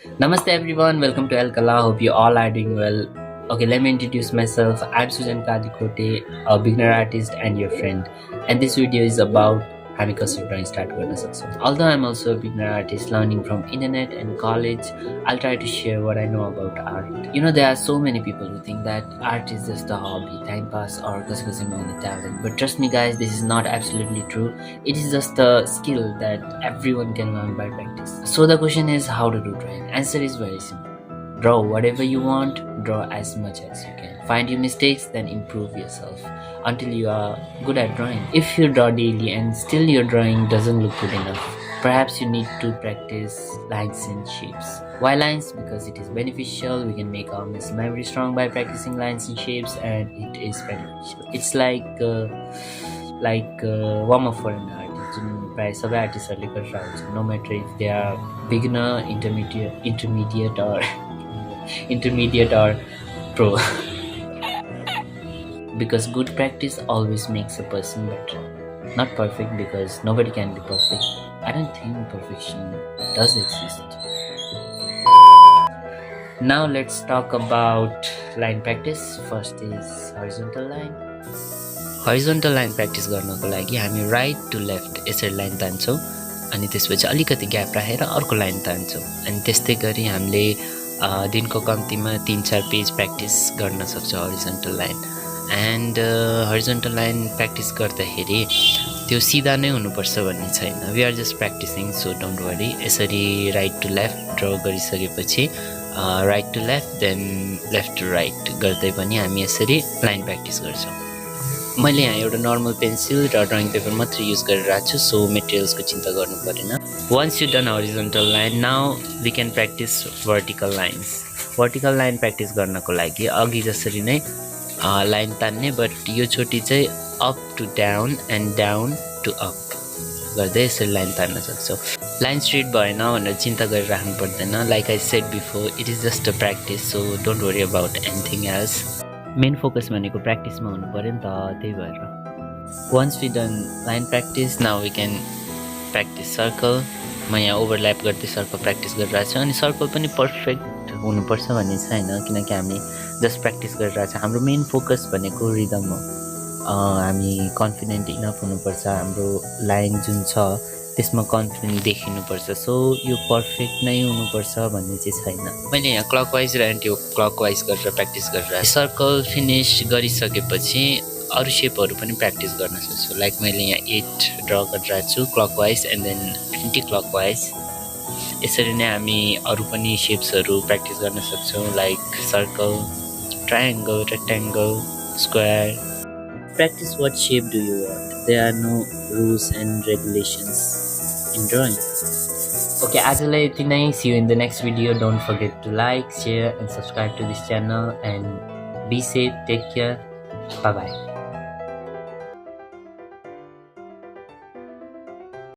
Namaste everyone, welcome to El Kala. Hope you all are doing well. Okay, let me introduce myself. I'm Sujan Kadikote, a beginner artist and your friend. And this video is about हामी कसरी drawing start गर्न सक्छौं. Although I'm also a beginner artist learning from internet and college, I'll try to share what I know about art. You know, there are so many people who think that art is just a hobby, time pass, or कसैकोसँग only talent. But trust me guys, this is not absolutely true. It is just a skill that everyone can learn by practice. So the question is, how to do drawing? Answer is very simple. Draw whatever you want, draw as much as you can. Find your mistakes, then improve yourself until you are good at drawing. If you draw daily and still your drawing doesn't look good enough, perhaps you need to practice lines and shapes. Why lines? Because it is beneficial. We can make our muscle memory strong by practicing lines and shapes, and it is beneficial. It's like warm-up for an artist. By सबै आर्टिस्टहरूले गरेर हुन्छ, no matter if they are beginner, intermediate or pro. Because good practice always makes a person better. Not perfect, because nobody can be perfect. I don't think perfection does exist. Now let's talk about line practice. First is horizontal line. Horizontal line practice गर्नको लागि हामी right to left यसरी line तान्छौँ अनि त्यसपछि अलिकति gap राखेर अर्को line तान्छौँ अनि त्यस्तै गरी हामीले दिनको कम्तीमा 3-4 पेज प्र्याक्टिस गर्न सक्छौँ horizontal line. And horizontal line practice गर्दाखेरि त्यो सिधा नै हुनुपर्छ भन्ने छैन. We are just practising, so don't worry. यसरी राइट टु लेफ्ट ड्र गरिसकेपछि right to left then left to right गर्दै पनि हामी यसरी लाइन प्र्याक्टिस गर्छौँ. मैले यहाँ एउटा नर्मल पेन्सिल र ड्रइङ पेपर मात्रै युज गरिरहेको छु, सो मेटेरियल्सको चिन्ता गर्नु परेन. Once you done horizontal line, now we can practise vertical lines. Vertical line practice गर्नको लागि अघि जसरी नै लाइन तान्ने, बट यो चोटि चाहिँ up to down and down to up गर्दै यसरी लाइन तान्न सक्छौँ. लाइन स्ट्रेट भएन भनेर चिन्ता गरिराख्नु पर्दैन. Like I said before, it is just a practice, so don't worry about anything else. Main focus भनेको प्र्याक्टिसमा हुनु पऱ्यो नि त, त्यही भएर. Once we done line practice, now we can practise circle. म यहाँ ओभरल्याप गर्दै सर्कल प्र्याक्टिस गरिरहेको छु. अनि सर्कल पनि पर्फेक्ट हुनुपर्छ भन्ने छैन, किनकि हामी जस्ट प्र्याक्टिस गरिरहेको छ. हाम्रो मेन फोकस भनेको रिदम हो. हामी कन्फिडेन्ट इनफ हुनुपर्छ. हाम्रो लाइन जुन छ त्यसमा कन्फिडेन्ट देखिनुपर्छ. सो यो पर्फेक्ट नै हुनुपर्छ भन्ने चाहिँ छैन. मैले यहाँ क्लकवाइज र एन्टी क्लकवाइज गरेर प्र्याक्टिस गरेर सर्कल फिनिस गरिसकेपछि अरू सेपहरू पनि प्र्याक्टिस गर्न सक्छु. लाइक मैले यहाँ 8 ड्र गरिरहेको छु clockwise and then anticlockwise. यसरी नै हामी अरू पनि सेप्सहरू प्र्याक्टिस गर्न सक्छौँ, like circle, triangle, rectangle, square. Practice what shape do you want. There are no rules and regulations in drawing. Okay, आजलाई यति नै. See you in the next video. Don't forget to like, share and subscribe to this channel, and be safe. Take care. Bye bye.